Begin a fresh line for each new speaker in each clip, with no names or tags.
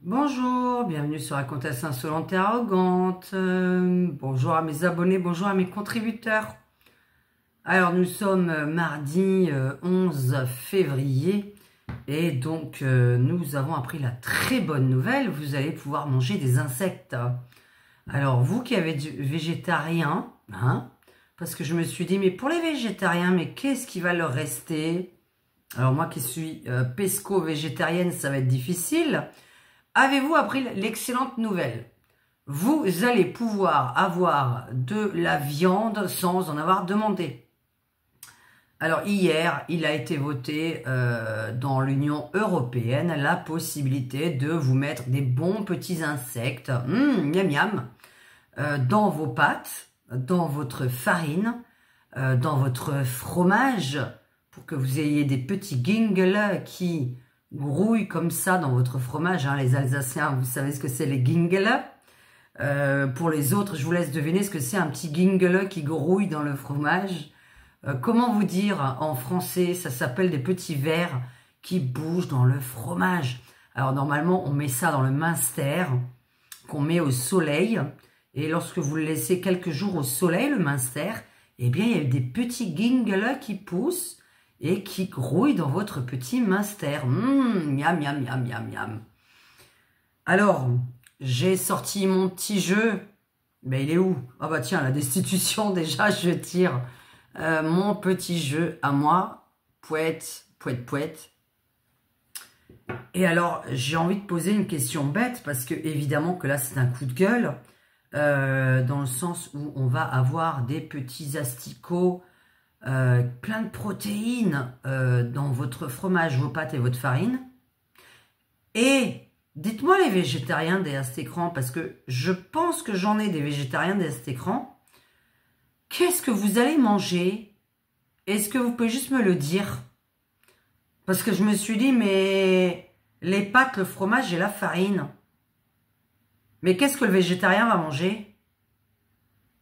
Bonjour, bienvenue sur la Comtesse Insolente et Arrogante. Bonjour à mes abonnés, bonjour à mes contributeurs. Alors nous sommes mardi 11 février et donc nous avons appris la très bonne nouvelle, vous allez pouvoir manger des insectes. Alors vous qui avez du végétarien, parce que je me suis dit mais pour les végétariens, mais qu'est-ce qui va leur rester? Alors moi qui suis pesco-végétarienne, ça va être difficile. Avez-vous appris l'excellente nouvelle? Vous allez pouvoir avoir de la viande sans en avoir demandé. Alors hier, il a été voté dans l'Union européenne la possibilité de vous mettre des bons petits insectes, miam miam, dans vos pâtes, dans votre farine, dans votre fromage, pour que vous ayez des petits gingles qui grouille comme ça dans votre fromage, les Alsaciens, vous savez ce que c'est les gingles. Pour les autres, je vous laisse deviner ce que c'est un petit gingle qui grouille dans le fromage. Comment vous dire en français? Ça s'appelle des petits vers qui bougent dans le fromage. Alors normalement, on met ça dans le minster qu'on met au soleil. Et lorsque vous le laissez quelques jours au soleil, le minster, eh bien, il y a des petits gingles qui poussent et qui grouille dans votre petit minster. Miam, miam, miam, miam, miam. Alors, j'ai sorti mon petit jeu. Mais il est où? Ah bah tiens, la destitution, déjà, je tire mon petit jeu à moi. Pouette, pouette, pouette. Et alors, j'ai envie de poser une question bête, parce que évidemment que là, c'est un coup de gueule, dans le sens où on va avoir des petits asticots, plein de protéines dans votre fromage, vos pâtes et votre farine. Et dites-moi les végétariens derrière cet écran, parce que je pense que j'en ai des végétariens derrière cet écran. Qu'est-ce que vous allez manger? Est-ce que vous pouvez juste me le dire? Parce que je me suis dit, mais les pâtes, le fromage et la farine. Mais qu'est-ce que le végétarien va manger?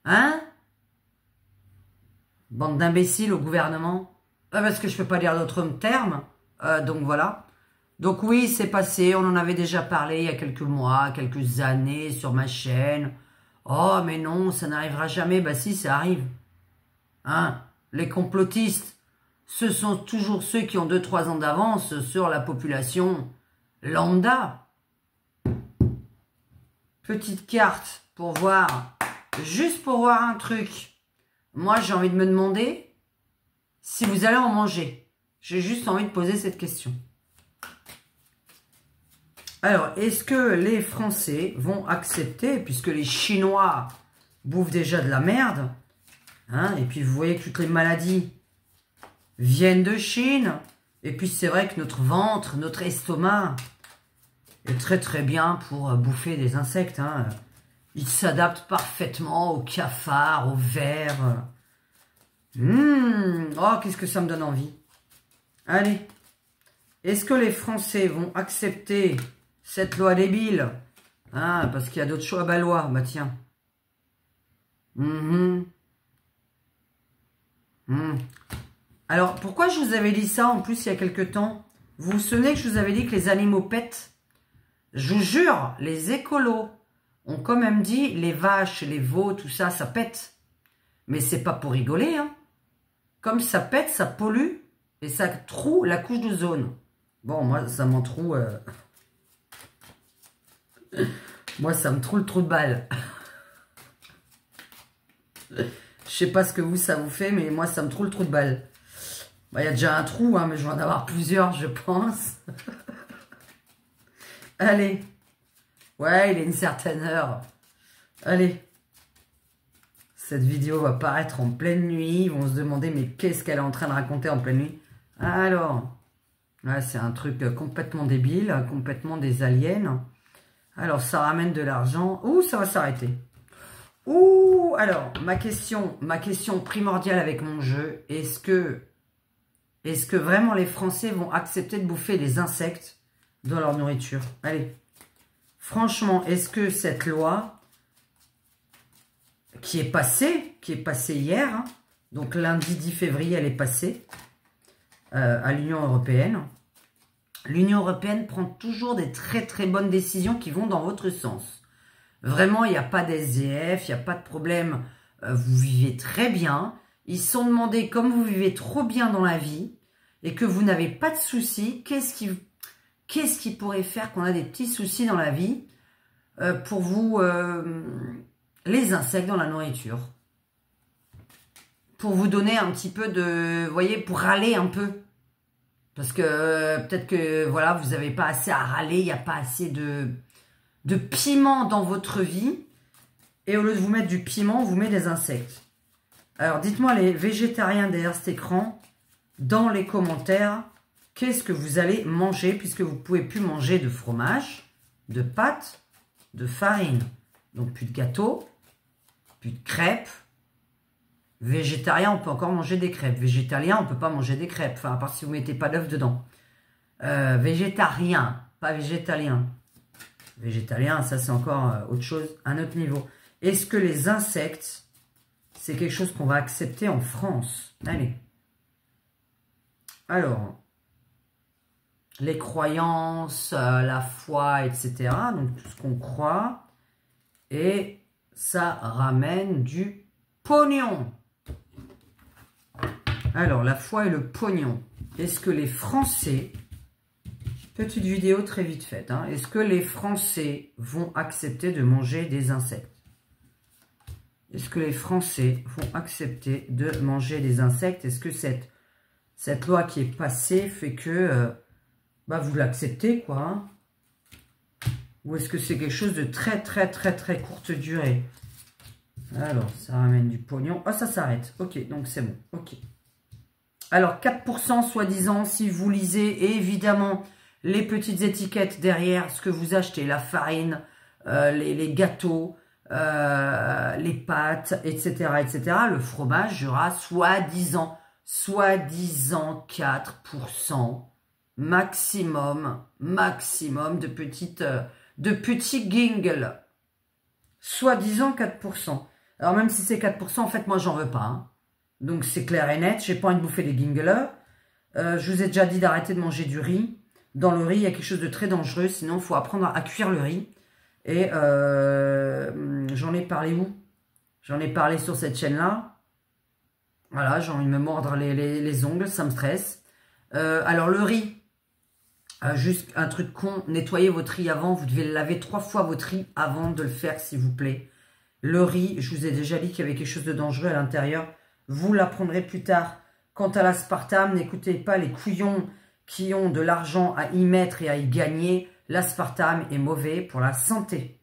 Hein? Bande d'imbéciles au gouvernement. Parce que je ne peux pas dire d'autres termes. Donc voilà. Donc oui, c'est passé. On en avait déjà parlé il y a quelques mois, quelques années sur ma chaîne. Oh, mais non, ça n'arrivera jamais. Bah si, ça arrive. Les complotistes, ce sont toujours ceux qui ont 2-3 ans d'avance sur la population lambda. Petite carte pour voir, juste pour voir un truc. Moi, j'ai envie de me demander si vous allez en manger. J'ai juste envie de poser cette question. Alors, est-ce que les Français vont accepter, puisque les Chinois bouffent déjà de la merde, et puis vous voyez que toutes les maladies viennent de Chine, et puis c'est vrai que notre ventre, notre estomac est très très bien pour bouffer des insectes, Il s'adapte parfaitement aux cafards, aux vers. Oh, qu'est-ce que ça me donne envie. Allez. Est-ce que les Français vont accepter cette loi débile? Parce qu'il y a d'autres choix à loi. Bah tiens. Alors, pourquoi je vous avais dit ça en plus il y a quelque temps? Vous vous souvenez que je vous avais dit que les animaux pètent? Je vous jure, les écolos ont quand même dit les vaches, les veaux, tout ça, ça pète. Mais c'est pas pour rigoler, Comme ça pète, ça pollue et ça troue la couche d'ozone. Bon, moi, ça m'en troue... Moi, ça me troue le trou de balle. Je sais pas ce que vous, ça vous fait, mais moi, ça me troue le trou de balle. Bah, il y a déjà un trou, mais je vais en avoir plusieurs, je pense. Allez. Ouais, il est une certaine heure. Allez. Cette vidéo va paraître en pleine nuit. Ils vont se demander, mais qu'est-ce qu'elle est en train de raconter en pleine nuit? Alors, là, c'est un truc complètement débile, complètement des aliens. Alors, ça ramène de l'argent. Ouh, ça va s'arrêter. Ouh, alors, ma question primordiale avec mon jeu, est-ce que vraiment les Français vont accepter de bouffer des insectes dans leur nourriture? Allez. Franchement, est-ce que cette loi qui est passée hier, donc lundi 10 février, elle est passée à l'Union européenne, l'Union européenne prend toujours des très très bonnes décisions qui vont dans votre sens. Vraiment, il n'y a pas d'SDF, il n'y a pas de problème. Vous vivez très bien. Ils se sont demandé, comme vous vivez trop bien dans la vie et que vous n'avez pas de soucis, qu'est-ce qui pourrait faire qu'on a des petits soucis dans la vie pour vous, les insectes dans la nourriture. Pour vous donner un petit peu de, vous voyez, pour râler un peu. Parce que peut-être que, voilà, vous n'avez pas assez à râler, il n'y a pas assez de piment dans votre vie. Et au lieu de vous mettre du piment, on vous met des insectes. Alors, dites-moi les végétariens derrière cet écran, dans les commentaires, qu'est-ce que vous allez manger, puisque vous ne pouvez plus manger de fromage, de pâtes, de farine. Donc, plus de gâteaux, plus de crêpes. Végétarien, on peut encore manger des crêpes. Végétalien, on ne peut pas manger des crêpes. Enfin, à part si vous ne mettez pas d'œuf dedans. Végétarien, pas végétalien. Végétalien, ça c'est encore autre chose, un autre niveau. Est-ce que les insectes, c'est quelque chose qu'on va accepter en France? Allez. Alors, les croyances, la foi, etc. Donc, tout ce qu'on croit. Et ça ramène du pognon. Alors, la foi et le pognon. Est-ce que les Français... Petite vidéo très vite faite. Hein, est-ce que les Français vont accepter de manger des insectes? Est-ce que les Français vont accepter de manger des insectes? Est-ce que cette loi qui est passée fait que vous l'acceptez, quoi, hein? Ou est-ce que c'est quelque chose de très, très, très, très courte durée? Alors, ça ramène du pognon. Ah, ça s'arrête. Ok, donc c'est bon. Ok. Alors, 4% soi-disant, si vous lisez, et évidemment, les petites étiquettes derrière, ce que vous achetez, la farine, les gâteaux, les pâtes, etc., etc. Le fromage, il y aura soi-disant 4% maximum de petits gingles. Soi-disant 4%. Alors même si c'est 4%, en fait, moi, j'en veux pas. Hein. Donc, c'est clair et net. J'ai pas envie de bouffer des gingles. Je vous ai déjà dit d'arrêter de manger du riz. Dans le riz, il y a quelque chose de très dangereux. Sinon, il faut apprendre à cuire le riz. Et j'en ai parlé où? J'en ai parlé sur cette chaîne-là. Voilà, j'ai envie de me mordre les ongles. Ça me stresse. Alors, le riz. Juste un truc con. Nettoyez votre riz avant. Vous devez laver 3 fois votre riz avant de le faire, s'il vous plaît. Le riz, je vous ai déjà dit qu'il y avait quelque chose de dangereux à l'intérieur. Vous l'apprendrez plus tard. Quant à l'aspartame, n'écoutez pas les couillons qui ont de l'argent à y mettre et à y gagner. L'aspartame est mauvais pour la santé.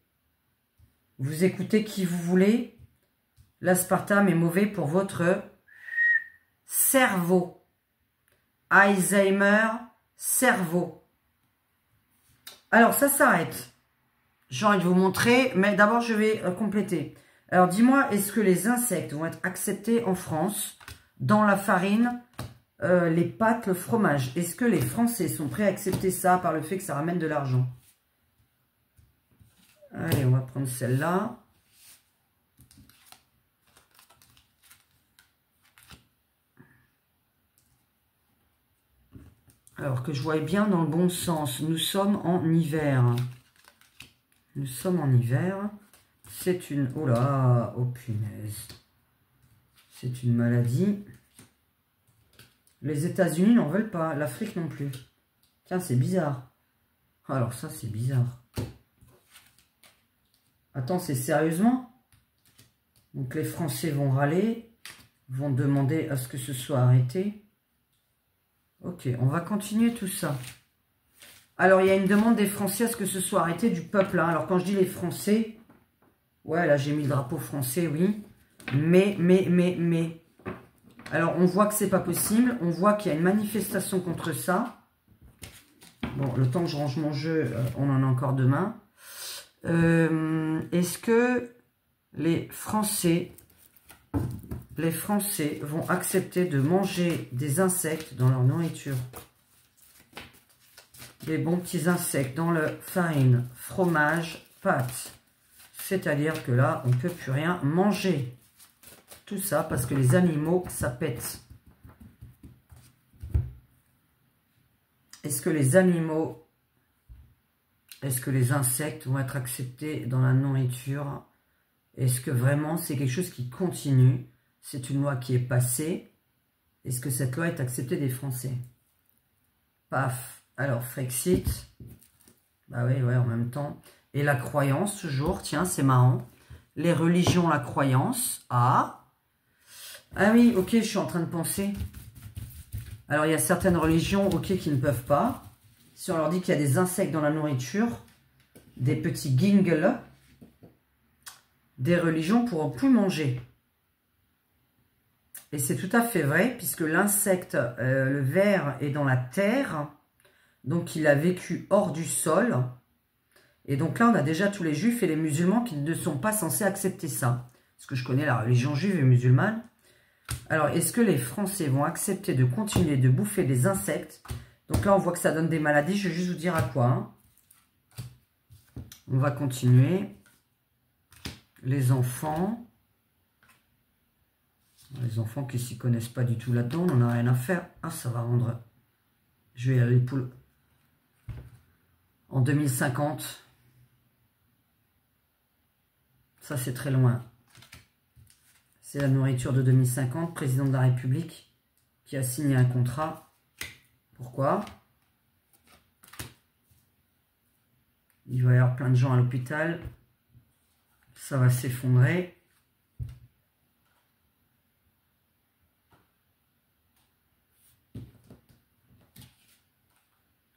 Vous écoutez qui vous voulez. L'aspartame est mauvais pour votre cerveau. Alzheimer, cerveau. Alors, ça s'arrête. J'ai envie de vous montrer, mais d'abord, je vais compléter. Alors, dis-moi, est-ce que les insectes vont être acceptés en France dans la farine, les pâtes, le fromage? Est-ce que les Français sont prêts à accepter ça par le fait que ça ramène de l'argent? Allez, on va prendre celle-là. Alors, que je voie bien dans le bon sens. Nous sommes en hiver. Nous sommes en hiver. C'est une... Oh là, oh punaise. C'est une maladie. Les États-Unis n'en veulent pas. L'Afrique non plus. Tiens, c'est bizarre. Alors ça, c'est bizarre. Attends, c'est sérieusement? Donc les Français vont râler. Vont demander à ce que ce soit arrêté. Ok, on va continuer tout ça. Alors, il y a une demande des Français à ce que ce soit arrêté du peuple. Hein. Alors, quand je dis les Français... Ouais, là, j'ai mis le drapeau français, oui. Mais. Alors, on voit que c'est pas possible. On voit qu'il y a une manifestation contre ça. Bon, le temps que je range mon jeu, on en a encore demain. Est-ce que les Français vont accepter de manger des insectes dans leur nourriture? Des bons petits insectes dans le farine, fromage, pâtes. C'est-à-dire que là, on ne peut plus rien manger. Tout ça parce que les animaux, ça pète. Est-ce que les animaux, est-ce que les insectes vont être acceptés dans la nourriture? Est-ce que vraiment c'est quelque chose qui continue? C'est une loi qui est passée. Est-ce que cette loi est acceptée des Français? Paf. Alors, Frexit. Bah oui, ouais, en même temps. Et la croyance, toujours. Tiens, c'est marrant. Les religions, la croyance. Ah. Ah oui, ok, je suis en train de penser. Alors, il y a certaines religions, ok, qui ne peuvent pas. Si on leur dit qu'il y a des insectes dans la nourriture, des petits gingles, des religions pourront plus manger. Et c'est tout à fait vrai, puisque l'insecte, le ver, est dans la terre. Donc, il a vécu hors du sol. Et donc là, on a déjà tous les juifs et les musulmans qui ne sont pas censés accepter ça. Parce que je connais la religion juive et musulmane. Alors, est-ce que les Français vont accepter de continuer de bouffer des insectes? Donc là, on voit que ça donne des maladies. Je vais juste vous dire à quoi. Hein. On va continuer. Les enfants. Les enfants qui ne s'y connaissent pas du tout là-dedans, on n'en a rien à faire. Ah, ça va rendre... Je vais aller pour le... En 2050. Ça, c'est très loin. C'est la nourriture de 2050, président de la République, qui a signé un contrat. Pourquoi? Il va y avoir plein de gens à l'hôpital. Ça va s'effondrer.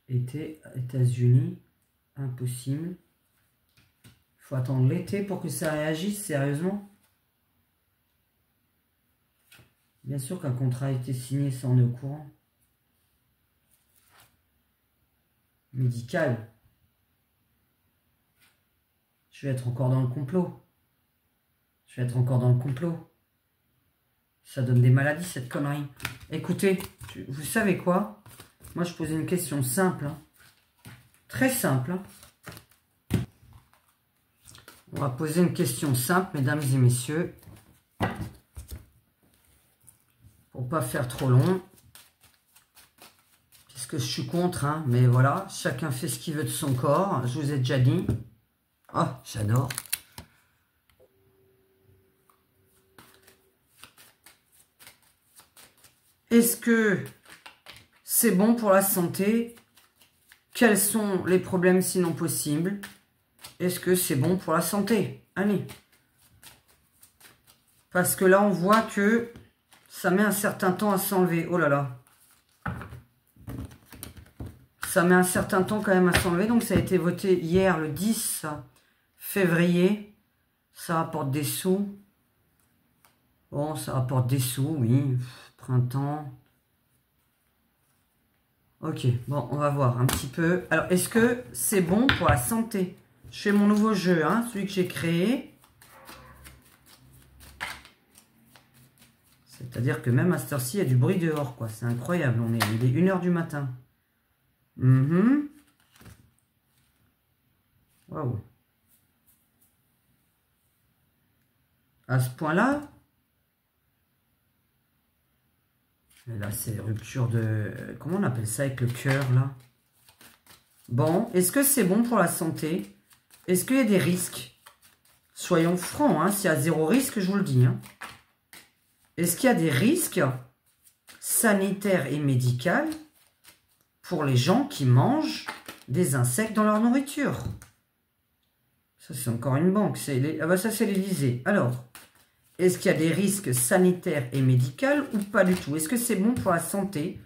Été, États-Unis, impossible. Il faut attendre l'été pour que ça réagisse, sérieusement. Bien sûr qu'un contrat a été signé, ça on est au courant. Médical. Je vais être encore dans le complot. Je vais être encore dans le complot. Ça donne des maladies, cette connerie. Écoutez, vous savez quoi? Moi, je posais une question simple. Hein. Très simple. Hein. On va poser une question simple, mesdames et messieurs. Pour pas faire trop long. Puisque je suis contre, hein, mais voilà. Chacun fait ce qu'il veut de son corps. Je vous ai déjà dit. Oh, j'adore. Est-ce que c'est bon pour la santé? Quels sont les problèmes sinon possibles? Est-ce que c'est bon pour la santé? Allez. Parce que là, on voit que ça met un certain temps à s'enlever. Oh là là. Ça met un certain temps quand même à s'enlever. Donc, ça a été voté hier, le 10 février. Ça rapporte des sous. Bon, ça rapporte des sous, oui. Printemps. Ok, bon, on va voir un petit peu. Alors, est-ce que c'est bon pour la santé? Je fais mon nouveau jeu, hein, celui que j'ai créé. C'est-à-dire que même à cette heure-ci, il y a du bruit dehors, quoi. C'est incroyable, il est 1 h du matin. Waouh. À ce point-là. Et là, c'est rupture de... Comment on appelle ça avec le cœur, là? Bon, est-ce que c'est bon pour la santé? Est-ce qu'il y a des risques? Soyons francs, hein, s'il y a 0 risque, je vous le dis. Hein. Est-ce qu'il y a des risques sanitaires et médicaux pour les gens qui mangent des insectes dans leur nourriture? Ça, c'est encore une banque. Ah bah ça, c'est l'Élysée. Alors, est-ce qu'il y a des risques sanitaires et médicaux ou pas du tout? Est-ce que c'est bon pour la santé?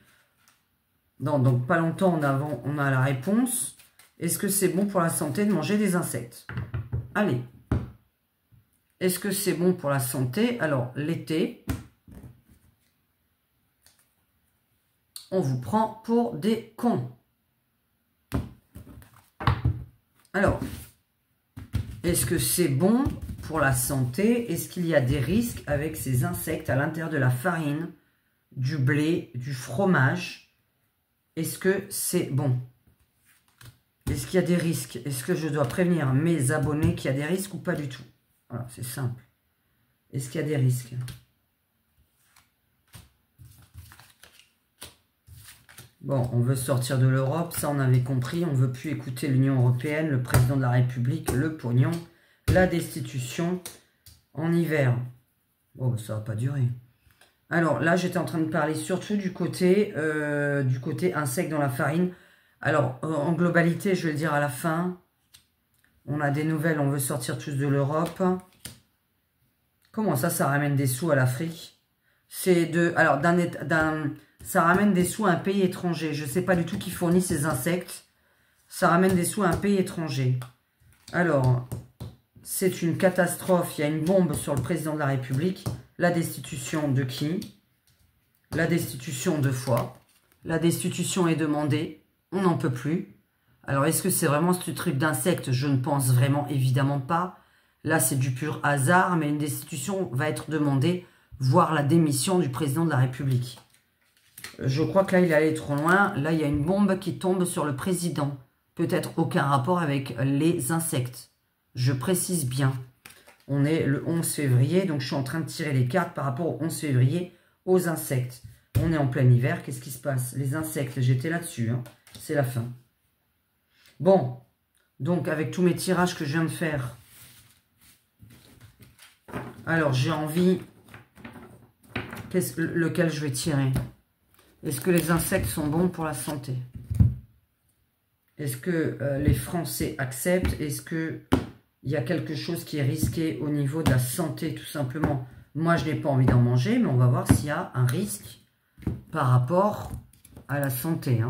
Non, donc pas longtemps en avant, on a la réponse. Est-ce que c'est bon pour la santé de manger des insectes? Allez. Est-ce que c'est bon pour la santé? Alors, l'été, on vous prend pour des cons. Alors, est-ce que c'est bon pour la santé? Est-ce qu'il y a des risques avec ces insectes à l'intérieur de la farine, du blé, du fromage? Est-ce que c'est bon? Est-ce qu'il y a des risques? Est-ce que je dois prévenir mes abonnés qu'il y a des risques ou pas du tout? Voilà, c'est simple. Est-ce qu'il y a des risques? Bon, on veut sortir de l'Europe, ça on avait compris. On ne veut plus écouter l'Union européenne, le président de la République, le pognon, la destitution en hiver. Oh, ça va pas durer. Alors là, j'étais en train de parler surtout du côté insectes dans la farine. Alors, en globalité, je vais le dire à la fin. On a des nouvelles, on veut sortir tous de l'Europe. Comment ça, ça ramène des sous à l'Afrique? C'est de... Alors, ça ramène des sous à un pays étranger. Je ne sais pas du tout qui fournit ces insectes. Ça ramène des sous à un pays étranger. Alors, c'est une catastrophe. Il y a une bombe sur le président de la République. La destitution de qui? La destitution 2 fois. La destitution est demandée. On n'en peut plus. Alors, est-ce que c'est vraiment ce truc d'insectes? Je ne pense vraiment évidemment pas. Là, c'est du pur hasard, mais une destitution va être demandée, voire la démission du président de la République. Je crois que là, il est allé trop loin. Là, il y a une bombe qui tombe sur le président. Peut-être aucun rapport avec les insectes. Je précise bien. On est le 11 février, donc je suis en train de tirer les cartes par rapport au 11 février aux insectes. On est en plein hiver, qu'est-ce qui se passe? Les insectes, j'étais là-dessus, hein. C'est la fin. Bon, donc avec tous mes tirages que je viens de faire, alors j'ai envie, lequel je vais tirer? Est-ce que les insectes sont bons pour la santé? Est-ce que les Français acceptent? Est-ce qu'il y a quelque chose qui est risqué au niveau de la santé, tout simplement? Moi, je n'ai pas envie d'en manger, mais on va voir s'il y a un risque par rapport à la santé, hein.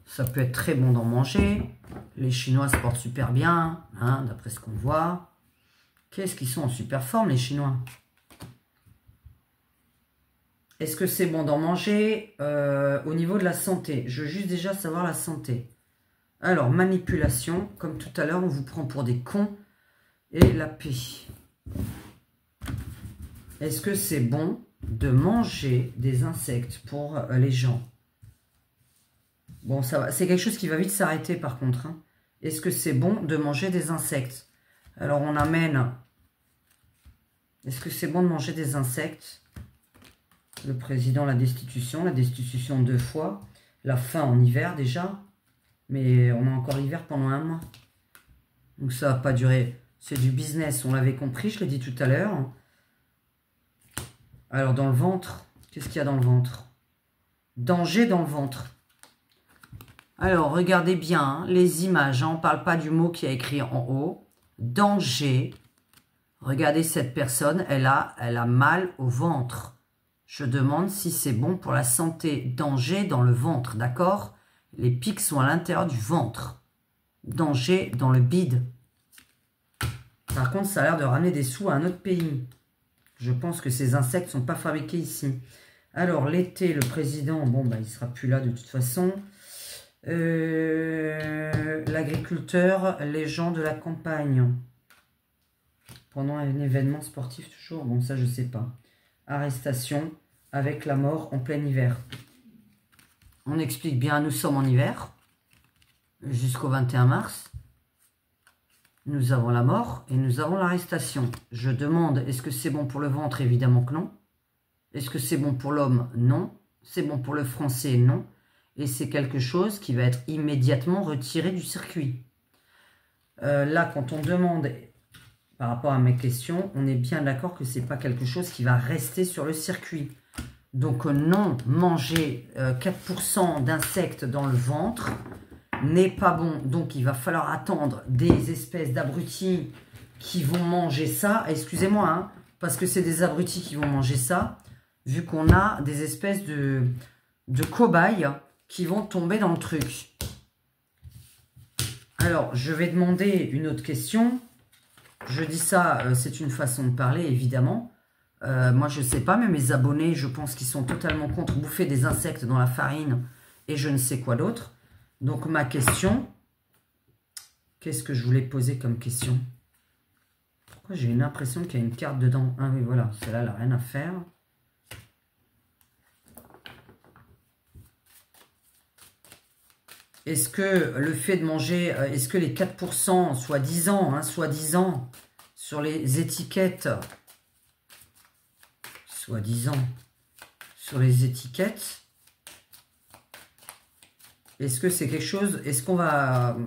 Ça peut être très bon d'en manger. Les Chinois se portent super bien, hein, d'après ce qu'on voit. Qu'est-ce qu'ils sont en super forme, les Chinois? Est-ce que c'est bon d'en manger au niveau de la santé? Je veux juste déjà savoir la santé. Alors, manipulation. Comme tout à l'heure, on vous prend pour des cons. Et la paix. Est-ce que c'est bon de manger des insectes pour les gens? Bon, ça va. C'est quelque chose qui va vite s'arrêter par contre, hein. Est-ce que c'est bon de manger des insectes? Alors, on amène... Est-ce que c'est bon de manger des insectes? Le président, la destitution 2 fois. La fin en hiver déjà. Mais on a encore l'hiver pendant 1 mois. Donc ça va pas durer. C'est du business, on l'avait compris, je l'ai dit tout à l'heure. Alors dans le ventre, qu'est-ce qu'il y a dans le ventre? Danger dans le ventre. Alors regardez bien, hein, les images, hein, on ne parle pas du mot qui a écrit en haut. Danger. Regardez cette personne, elle a mal au ventre. Je demande si c'est bon pour la santé. Danger dans le ventre, d'accord? Les pics sont à l'intérieur du ventre. Danger dans le bide. Par contre, ça a l'air de ramener des sous à un autre pays. Je pense que ces insectes ne sont pas fabriqués ici. Alors, l'été, le président, bon, bah, il ne sera plus là de toute façon. L'agriculteur, les gens de la campagne. Pendant un événement sportif, toujours. Bon, ça, je ne sais pas. Arrestation avec la mort en plein hiver. On explique bien, nous sommes en hiver. Jusqu'au 21 mars. Nous avons la mort et nous avons l'arrestation. Je demande, est-ce que c'est bon pour le ventre? Évidemment que non. Est-ce que c'est bon pour l'homme? Non. C'est bon pour le français? Non. Et c'est quelque chose qui va être immédiatement retiré du circuit. Là, quand on demande, par rapport à mes questions, on est bien d'accord que ce n'est pas quelque chose qui va rester sur le circuit. Donc non, manger 4% d'insectes dans le ventre n'est pas bon. Donc il va falloir attendre des espèces d'abrutis qui vont manger ça. Excusez-moi, hein, parce que c'est des abrutis qui vont manger ça, vu qu'on a des espèces de cobayes qui vont tomber dans le truc. Alors, je vais demander une autre question. Je dis ça, c'est une façon de parler, évidemment. Moi, je ne sais pas, mais mes abonnés, je pense qu'ils sont totalement contre bouffer des insectes dans la farine et je ne sais quoi d'autre. Donc, ma question, qu'est-ce que je voulais poser comme question? Pourquoi j'ai une impression qu'il y a une carte dedans? Ah oui, voilà, celle-là, elle n'a rien à faire. Est-ce que le fait de manger, est-ce que les 4%, soi-disant, hein, soi-disant, sur les étiquettes, soi-disant, sur les étiquettes, Est-ce que c'est quelque chose... Est-ce qu'on va...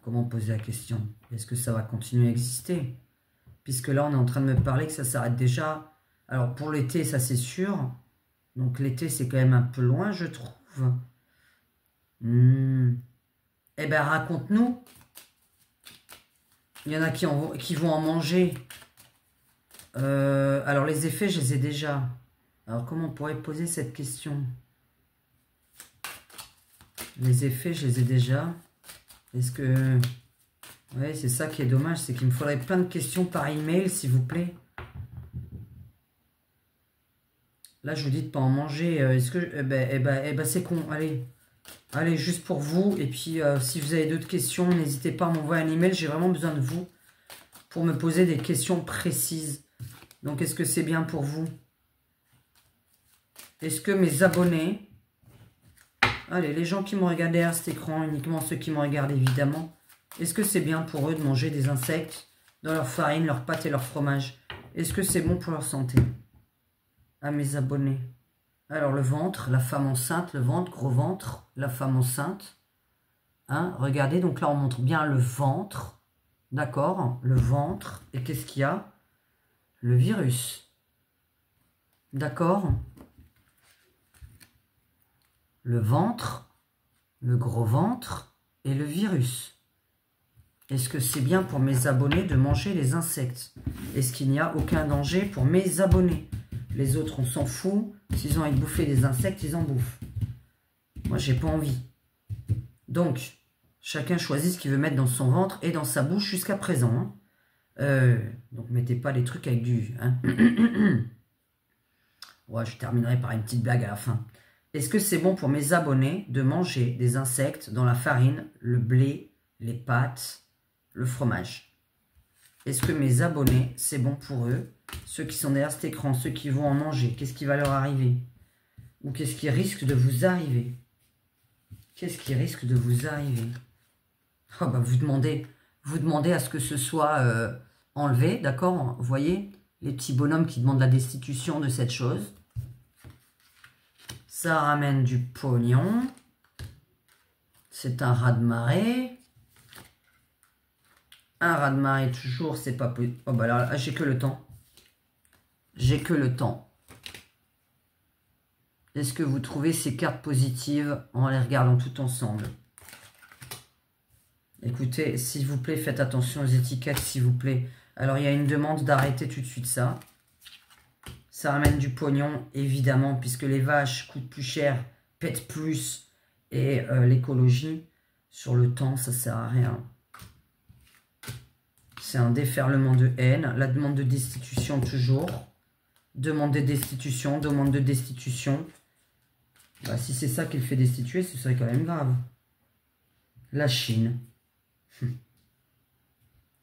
Comment poser la question? Est-ce que ça va continuer à exister? Puisque là, on est en train de me parler que ça s'arrête déjà. Alors, pour l'été, ça c'est sûr. Donc, l'été, c'est quand même un peu loin, je trouve. Eh bien, raconte-nous. Il y en a qui vont en manger. Alors, les effets, je les ai déjà. Alors, comment on pourrait poser cette question? Les effets, je les ai déjà. Est-ce que... Oui, c'est ça qui est dommage, c'est qu'il me faudrait plein de questions par email, s'il vous plaît. Là, je vous dis de ne pas en manger. Est-ce que... Eh ben, c'est con. Allez. Allez, juste pour vous. Et puis, si vous avez d'autres questions, n'hésitez pas à m'envoyer un email. J'ai vraiment besoin de vous pour me poser des questions précises. Donc, est-ce que c'est bien pour vous? Est-ce que mes abonnés... Allez, les gens qui me regardent derrière cet écran, uniquement ceux qui me regardent évidemment, est-ce que c'est bien pour eux de manger des insectes dans leur farine, leurs pâtes et leur fromage? Est-ce que c'est bon pour leur santé? À mes abonnés. Alors le ventre, la femme enceinte, le ventre, gros ventre, la femme enceinte. Hein, regardez, donc là on montre bien le ventre. D'accord, le ventre. Et qu'est-ce qu'il y a? Le virus. D'accord. Le ventre, le gros ventre et le virus. Est-ce que c'est bien pour mes abonnés de manger les insectes? Est-ce qu'il n'y a aucun danger pour mes abonnés? Les autres, on s'en fout. S'ils ont envie de bouffer des insectes, ils en bouffent. Moi, j'ai pas envie. Donc, chacun choisit ce qu'il veut mettre dans son ventre et dans sa bouche jusqu'à présent. Hein. Donc, mettez pas les trucs avec du... Hein. Ouais, je terminerai par une petite blague à la fin. Est-ce que c'est bon pour mes abonnés de manger des insectes dans la farine, le blé, les pâtes, le fromage? Est-ce que mes abonnés, c'est bon pour eux? Ceux qui sont derrière cet écran, ceux qui vont en manger, qu'est-ce qui va leur arriver? Ou qu'est-ce qui risque de vous arriver? Qu'est-ce qui risque de vous arriver? Oh bah vous demandez à ce que ce soit enlevé, d'accord? Vous voyez, les petits bonhommes qui demandent la destitution de cette chose. Ça ramène du pognon. C'est un raz-de-marée. Un raz-de-marée toujours, c'est pas possible. Oh bah là, j'ai que le temps. J'ai que le temps. Est-ce que vous trouvez ces cartes positives en les regardant toutes ensemble? Écoutez, s'il vous plaît, faites attention aux étiquettes, s'il vous plaît. Alors, il y a une demande d'arrêter tout de suite ça. Ça ramène du pognon, évidemment, puisque les vaches coûtent plus cher, pètent plus. Et l'écologie, sur le temps, ça sert à rien. C'est un déferlement de haine. La demande de destitution, toujours. Demande de destitution, demande de destitution. Bah, si c'est ça qu'il fait destituer, ce serait quand même grave. La Chine.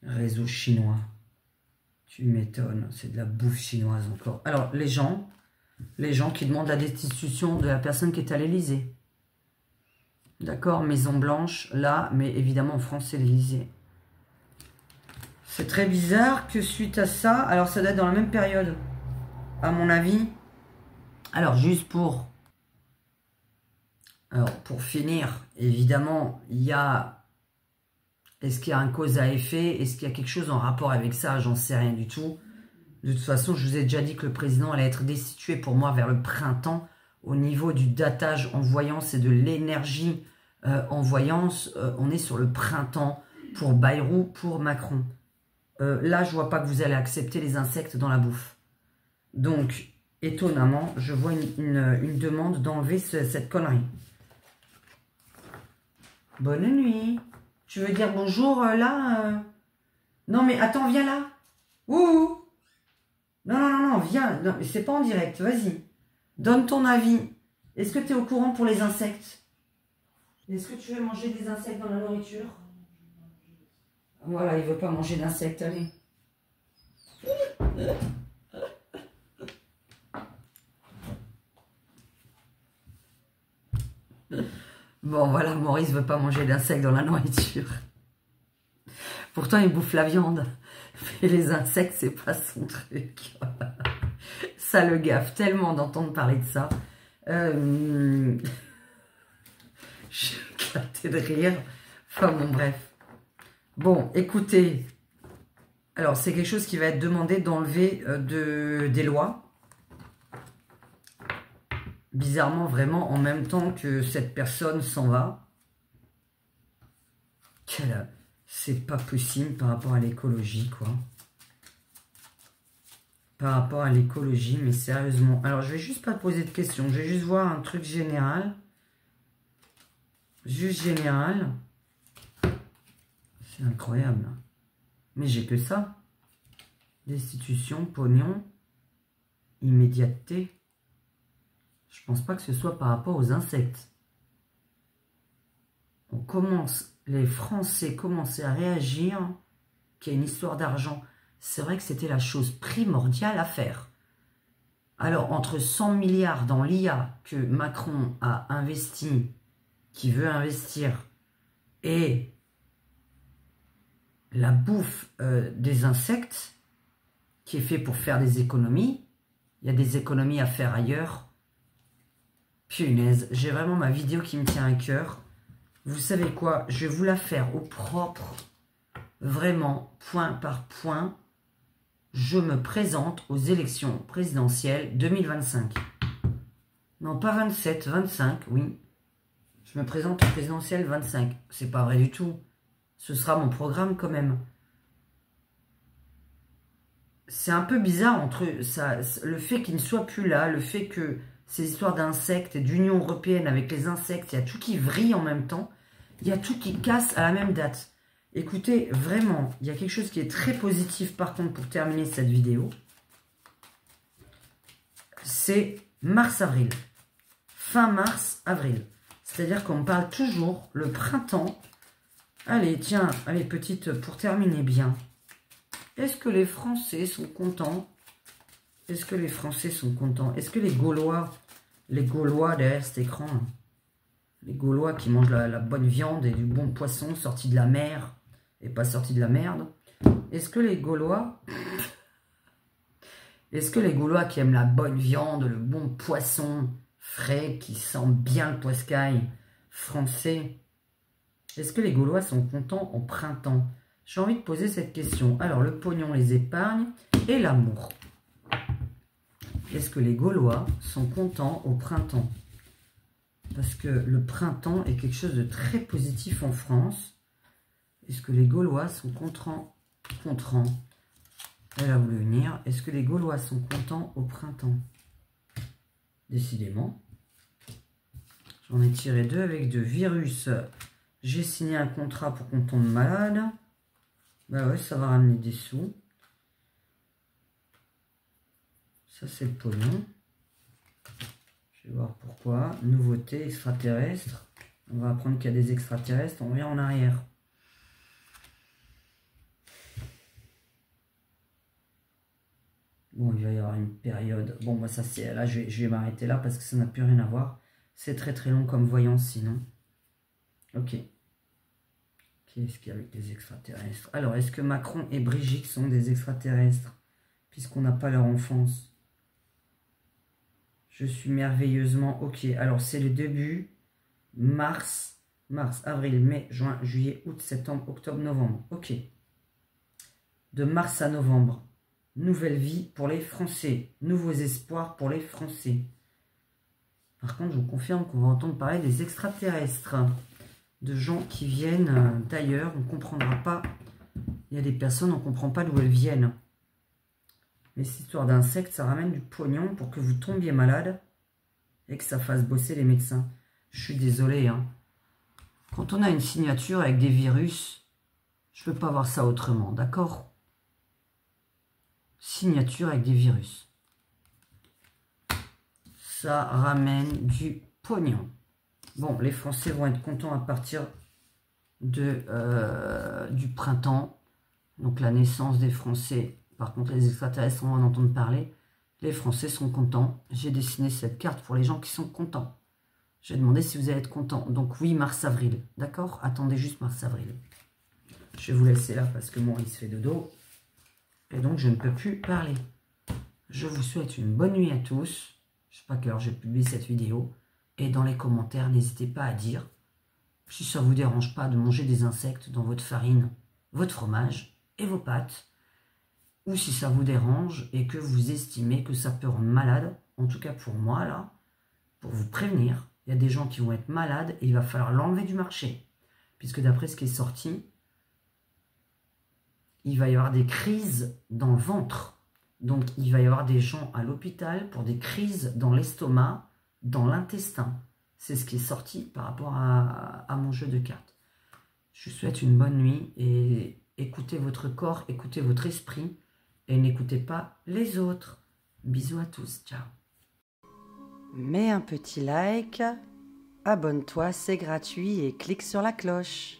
Réseau chinois. Tu m'étonnes, c'est de la bouffe chinoise encore. Alors, les gens qui demandent la destitution de la personne qui est à l'Élysée. D'accord, Maison Blanche, là, mais évidemment en France, c'est l'Élysée. C'est très bizarre que suite à ça, alors ça doit être dans la même période, à mon avis. Alors, juste pour finir, évidemment, il y a... Est-ce qu'il y a un cause à effet? Est-ce qu'il y a quelque chose en rapport avec ça? J'en sais rien du tout. De toute façon, je vous ai déjà dit que le président allait être destitué pour moi vers le printemps. Au niveau du datage en voyance et de l'énergie en voyance, on est sur le printemps pour Bayrou, pour Macron. Là, je vois pas que vous allez accepter les insectes dans la bouffe. Donc, étonnamment, je vois une demande d'enlever cette connerie. Bonne nuit. Tu veux dire bonjour là Non mais attends, viens là. Ouh. Non, viens. Non, mais c'est pas en direct, vas-y. Donne ton avis. Est-ce que tu es au courant pour les insectes? Est-ce que tu veux manger des insectes dans la nourriture? Voilà, il veut pas manger d'insectes, allez. Bon, voilà, Maurice veut pas manger d'insectes dans la nourriture. Pourtant, il bouffe la viande. Mais les insectes, c'est pas son truc. Ça le gaffe tellement d'entendre parler de ça. J'ai éclaté de rire. Enfin bon, bref. Bon, écoutez. Alors, c'est quelque chose qui va être demandé d'enlever des lois. Bizarrement, vraiment, en même temps que cette personne s'en va. C'est pas possible par rapport à l'écologie, quoi. Par rapport à l'écologie, mais sérieusement. Alors, je vais juste pas te poser de questions. Je vais juste voir un truc général. Juste général. C'est incroyable. Mais j'ai que ça. Destitution, pognon, immédiateté. Je pense pas que ce soit par rapport aux insectes. Les Français commencent à réagir qu'il y a une histoire d'argent. C'est vrai que c'était la chose primordiale à faire. Alors, entre 100 milliards dans l'IA que Macron a investi, qui veut investir, et la bouffe des insectes, qui est fait pour faire des économies, il y a des économies à faire ailleurs. Punaise, j'ai vraiment ma vidéo qui me tient à cœur. Vous savez quoi? Je vais vous la faire au propre. Vraiment, point par point. Je me présente aux élections présidentielles 2025. Non, pas 27, 25, oui. Je me présente aux présidentielles 25. C'est pas vrai du tout. Ce sera mon programme quand même. C'est un peu bizarre entre ça, le fait qu'il ne soit plus là, le fait que ces histoires d'insectes et d'Union européenne avec les insectes, il y a tout qui vrille en même temps. Il y a tout qui casse à la même date. Écoutez, vraiment, il y a quelque chose qui est très positif par contre pour terminer cette vidéo. C'est mars-avril. Fin mars-avril. C'est-à-dire qu'on parle toujours le printemps. Allez, tiens, allez, petite, pour terminer bien. Est-ce que les Français sont contents? Est-ce que les Français sont contents? Est-ce que les Gaulois derrière cet écran, les Gaulois qui mangent la bonne viande et du bon poisson sorti de la mer et pas sorti de la merde, est-ce que les Gaulois qui aiment la bonne viande, le bon poisson frais, qui sent bien le poiscaille français, est-ce que les Gaulois sont contents au printemps? J'ai envie de poser cette question. Alors, le pognon, les épargnes et l'amour. Est-ce que les Gaulois sont contents au printemps? Parce que le printemps est quelque chose de très positif en France. Est-ce que les Gaulois sont contents? Elle a voulu venir. Est-ce que les Gaulois sont contents au printemps? Décidément. J'en ai tiré deux avec deux. Virus. J'ai signé un contrat pour qu'on tombe malade. Bah ouais, ça va ramener des sous. Ça, c'est le pognon. Je vais voir pourquoi. Nouveauté, extraterrestre. On va apprendre qu'il y a des extraterrestres. On revient en arrière. Bon, il va y avoir une période. Bon, bah ça, c'est là, je vais m'arrêter là parce que ça n'a plus rien à voir. C'est très très long comme voyance sinon. Ok. Qu'est-ce qu'il y a avec des extraterrestres? Alors, est-ce que Macron et Brigitte sont des extraterrestres? Puisqu'on n'a pas leur enfance. Je suis merveilleusement ok. Alors, c'est le début. Mars, avril, mai, juin, juillet, août, septembre, octobre, novembre. Ok. De mars à novembre. Nouvelle vie pour les Français. Nouveaux espoirs pour les Français. Par contre, je vous confirme qu'on va entendre parler des extraterrestres. De gens qui viennent d'ailleurs. On ne comprendra pas. Il y a des personnes, on ne comprend pas d'où elles viennent. Mais cette histoire d'insectes, ça ramène du pognon pour que vous tombiez malade et que ça fasse bosser les médecins. Je suis désolé. Hein. Quand on a une signature avec des virus, je ne peux pas voir ça autrement, d'accord? Signature avec des virus. Ça ramène du pognon. Bon, les Français vont être contents à partir du printemps. Donc la naissance des Français. Par contre, les extraterrestres, on va en entendre parler. Les Français sont contents. J'ai dessiné cette carte pour les gens qui sont contents. J'ai demandé si vous allez être contents. Donc oui, mars-avril. D'accord? Attendez juste mars-avril. Je vais vous laisser là parce que moi, il se fait dodo. Et donc, je ne peux plus parler. Je vous souhaite une bonne nuit à tous. Je ne sais pas à quelle heure j'ai publié cette vidéo. Et dans les commentaires, n'hésitez pas à dire Si ça ne vous dérange pas de manger des insectes dans votre farine, votre fromage et vos pâtes, ou si ça vous dérange et que vous estimez que ça peut rendre malade, en tout cas pour moi là, pour vous prévenir, il y a des gens qui vont être malades et il va falloir l'enlever du marché. Puisque d'après ce qui est sorti, il va y avoir des crises dans le ventre. Donc il va y avoir des gens à l'hôpital pour des crises dans l'estomac, dans l'intestin. C'est ce qui est sorti par rapport à mon jeu de cartes. Je vous souhaite une bonne nuit et écoutez votre corps, écoutez votre esprit et n'écoutez pas les autres. Bisous à tous, ciao. Mets un petit like, abonne-toi, c'est gratuit et clique sur la cloche.